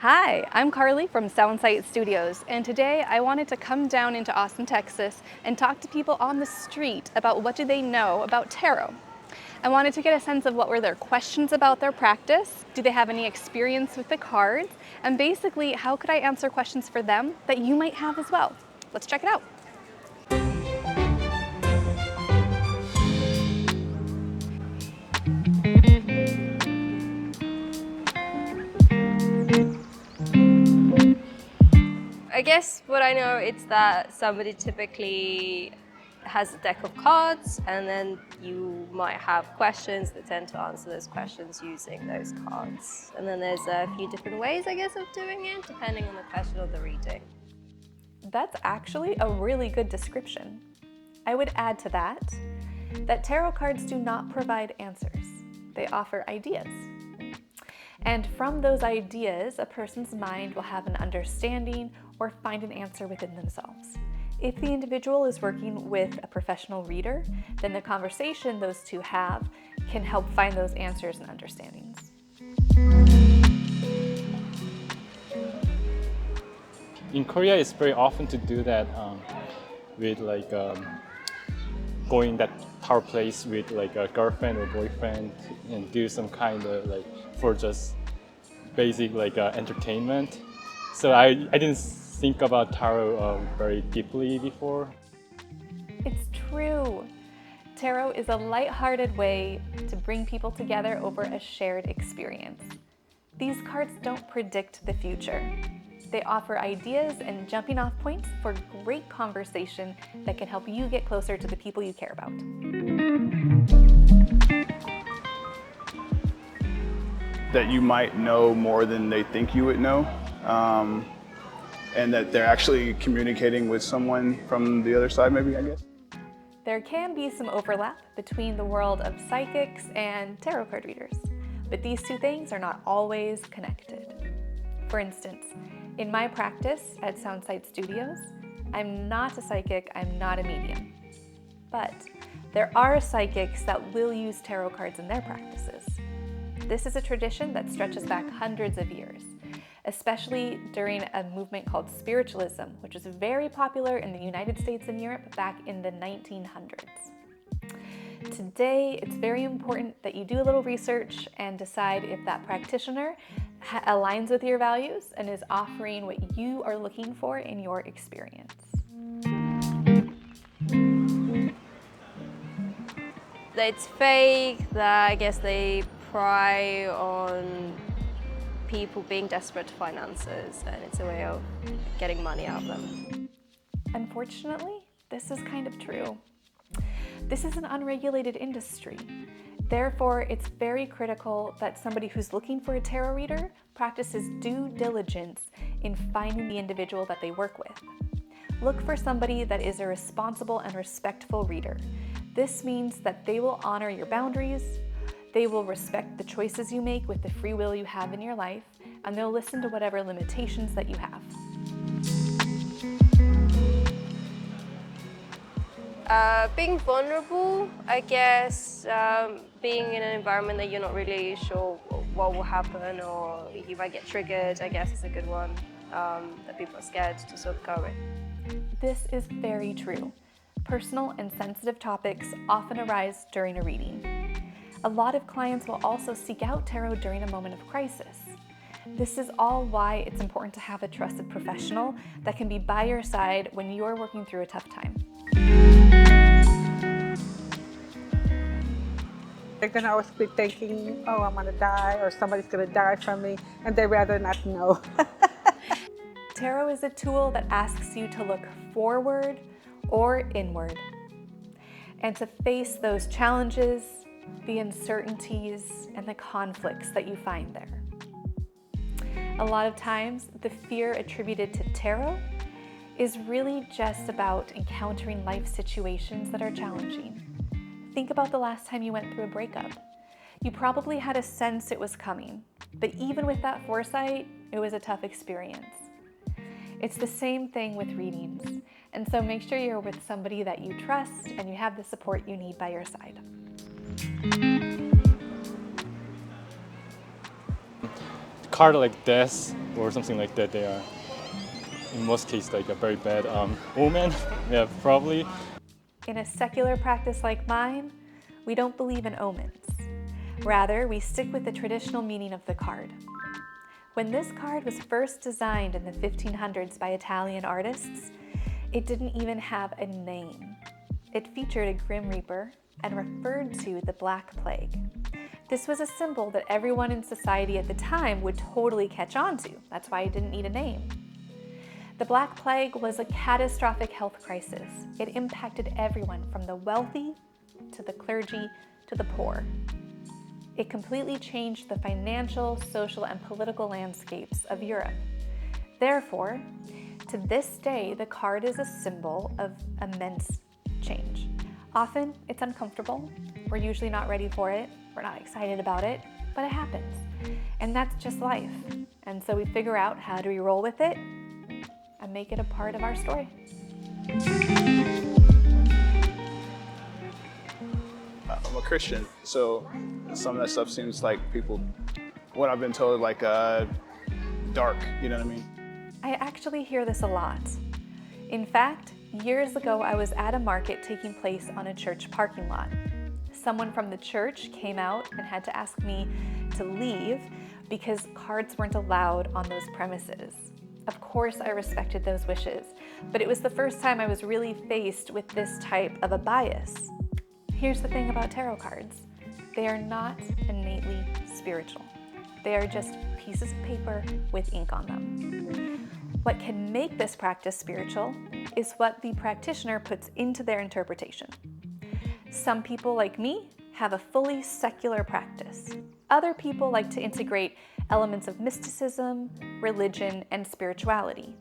Hi, I'm Carly from Soundsight Studios, and today I wanted to come down into Austin, Texas and talk to people on the street about what do they know about tarot. I wanted to get a sense of what were their questions about their practice, do they have any experience with the cards, and basically how could I answer questions for them that you might have as well. Let's check it out. I guess what I know is that somebody typically has a deck of cards, and then you might have questions that tend to answer those questions using those cards. And then there's a few different ways, I guess, of doing it, depending on the question or the reading. That's actually a really good description. I would add to that tarot cards do not provide answers. They offer ideas. And from those ideas, a person's mind will have an understanding or find an answer within themselves. If the individual is working with a professional reader, then the conversation those two have can help find those answers and understandings. In Korea, it's very often to do that with going that tarot place with like a girlfriend or boyfriend and do some kind of for just basic entertainment. So I didn't think about tarot very deeply before. It's true. Tarot is a lighthearted way to bring people together over a shared experience. These cards don't predict the future. They offer ideas and jumping off points for great conversation that can help you get closer to the people you care about. That you might know more than they think you would know, and that they're actually communicating with someone from the other side, maybe, I guess. There can be some overlap between the world of psychics and tarot card readers, but these two things are not always connected. For instance, in my practice at Soundsight Studios, I'm not a psychic, I'm not a medium. But there are psychics that will use tarot cards in their practices. This is a tradition that stretches back hundreds of years, especially during a movement called spiritualism, which was very popular in the United States and Europe back in the 1900s. Today, it's very important that you do a little research and decide if that practitioner aligns with your values and is offering what you are looking for in your experience. It's fake, that I guess they pry on people being desperate for finances, and it's a way of getting money out of them. Unfortunately, this is kind of true. This is an unregulated industry. Therefore, it's very critical that somebody who's looking for a tarot reader practices due diligence in finding the individual that they work with. Look for somebody that is a responsible and respectful reader. This means that they will honor your boundaries, they will respect the choices you make with the free will you have in your life, and they'll listen to whatever limitations that you have. Being vulnerable, I guess, being in an environment that you're not really sure what will happen or you might get triggered, I guess is a good one, that people are scared to sort of go with. This is very true. Personal and sensitive topics often arise during a reading. A lot of clients will also seek out tarot during a moment of crisis. This is all why it's important to have a trusted professional that can be by your side when you are working through a tough time. They're gonna always be thinking, oh, I'm gonna die or somebody's gonna die from me, and they'd rather not know. Tarot is a tool that asks you to look forward or inward and to face those challenges, the uncertainties, and the conflicts that you find there. A lot of times, the fear attributed to tarot is really just about encountering life situations that are challenging. Think about the last time you went through a breakup. You probably had a sense it was coming, but even with that foresight, it was a tough experience. It's the same thing with readings, and so make sure you're with somebody that you trust and you have the support you need by your side. card like death or something like that, they are in most cases like a very bad omen. Yeah, probably. In a secular practice like mine, we don't believe in omens. Rather, we stick with the traditional meaning of the card. When this card was first designed in the 1500s by Italian artists, it didn't even have a name. It featured a Grim Reaper and referred to the Black Plague. This was a symbol that everyone in society at the time would totally catch on to. That's why it didn't need a name. The Black Plague was a catastrophic health crisis. It impacted everyone from the wealthy to the clergy to the poor. It completely changed the financial, social, and political landscapes of Europe. Therefore, to this day, the card is a symbol of immense change. Often, it's uncomfortable. We're usually not ready for it. We're not excited about it, but it happens. And that's just life. And so we figure out how do we roll with it and make it a part of our story. I'm a Christian, so some of that stuff seems like what I've been told, like dark, you know what I mean? I actually hear this a lot. In fact, years ago, I was at a market taking place on a church parking lot. Someone from the church came out and had to ask me to leave because cards weren't allowed on those premises. Of course, I respected those wishes, but it was the first time I was really faced with this type of a bias. Here's the thing about tarot cards. They are not innately spiritual. They are just pieces of paper with ink on them. What can make this practice spiritual is what the practitioner puts into their interpretation. Some people, like me, have a fully secular practice. Other people like to integrate elements of mysticism, religion, and spirituality.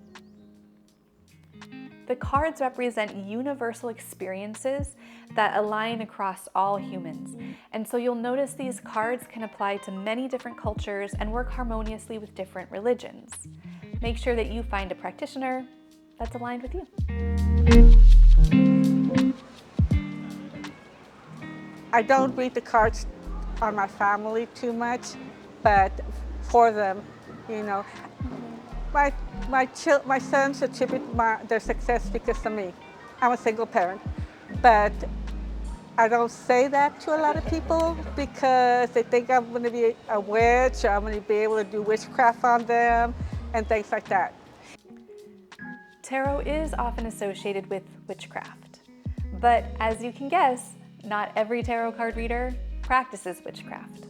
The cards represent universal experiences that align across all humans. And so you'll notice these cards can apply to many different cultures and work harmoniously with different religions. Make sure that you find a practitioner that's aligned with you. I don't read the cards on my family too much, but for them, you know. My sons attribute their success because of me. I'm a single parent, but I don't say that to a lot of people because they think I'm going to be a witch or I'm going to be able to do witchcraft on them and things like that. Tarot is often associated with witchcraft, but as you can guess, not every tarot card reader practices witchcraft.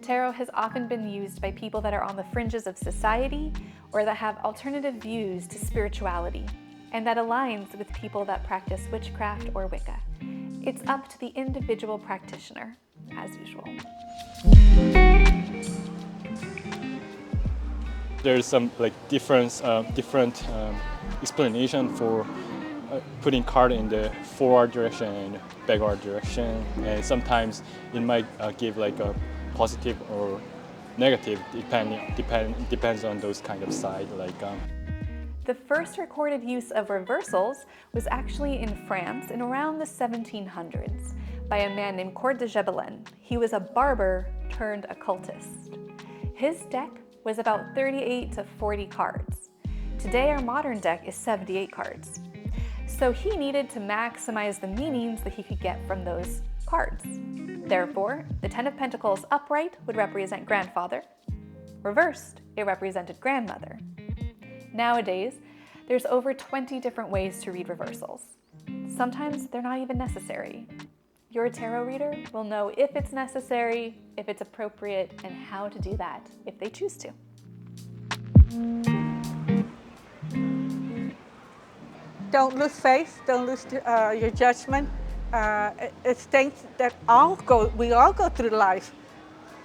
Tarot has often been used by people that are on the fringes of society or that have alternative views to spirituality, and that aligns with people that practice witchcraft or Wicca. It's up to the individual practitioner, as usual. There's some like different explanation for putting card in the forward direction and backward direction, and sometimes it might give like a positive or negative, depends on those kind of side. The first recorded use of reversals was actually in France in around the 1700s by a man named Court de Gebelin. He was a barber turned occultist. His deck was about 38 to 40 cards. Today, our modern deck is 78 cards. So he needed to maximize the meanings that he could get from those cards. Therefore, the 10 of Pentacles upright would represent grandfather. Reversed, it represented grandmother. Nowadays, there's over 20 different ways to read reversals. Sometimes they're not even necessary. Your tarot reader will know if it's necessary, if it's appropriate, and how to do that if they choose to. Don't lose faith, don't lose your judgment. It's things that we all go through life.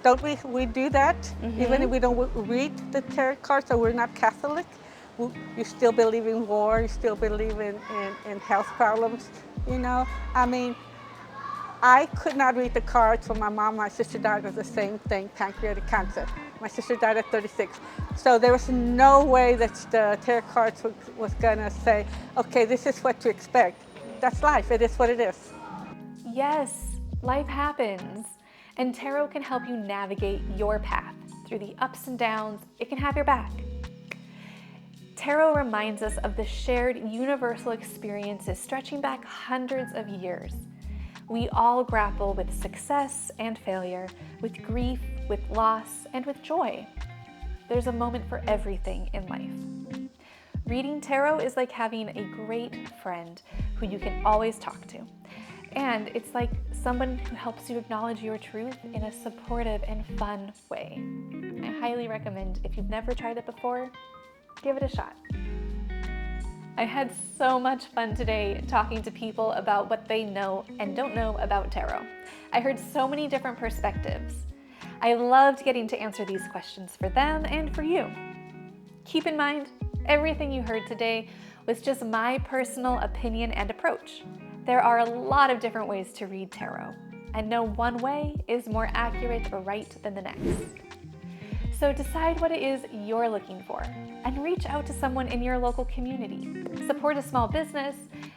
Don't we do that? Mm-hmm. Even if we don't read the tarot cards or we're not Catholic, you still believe in war, you still believe in health problems, you know? I mean, I could not read the cards for my mom. My sister died of the same thing, pancreatic cancer. My sister died at 36. So there was no way that the tarot cards was gonna say, okay, this is what to expect. That's life, it is what it is. Yes, life happens, and tarot can help you navigate your path through the ups and downs, it can have your back. Tarot reminds us of the shared universal experiences stretching back hundreds of years. We all grapple with success and failure, with grief, with loss, and with joy. There's a moment for everything in life. Reading tarot is like having a great friend who you can always talk to. And it's like someone who helps you acknowledge your truth in a supportive and fun way. I highly recommend, if you've never tried it before, give it a shot. I had so much fun today talking to people about what they know and don't know about tarot. I heard so many different perspectives. I loved getting to answer these questions for them and for you. Keep in mind, everything you heard today was just my personal opinion and approach. There are a lot of different ways to read tarot, and no one way is more accurate or right than the next. So decide what it is you're looking for and reach out to someone in your local community. Support a small business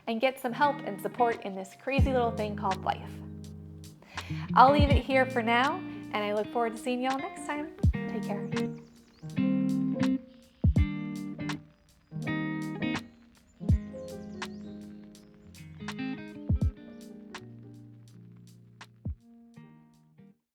and get some help and support in this crazy little thing called life. I'll leave it here for now, and I look forward to seeing y'all next time. Take care.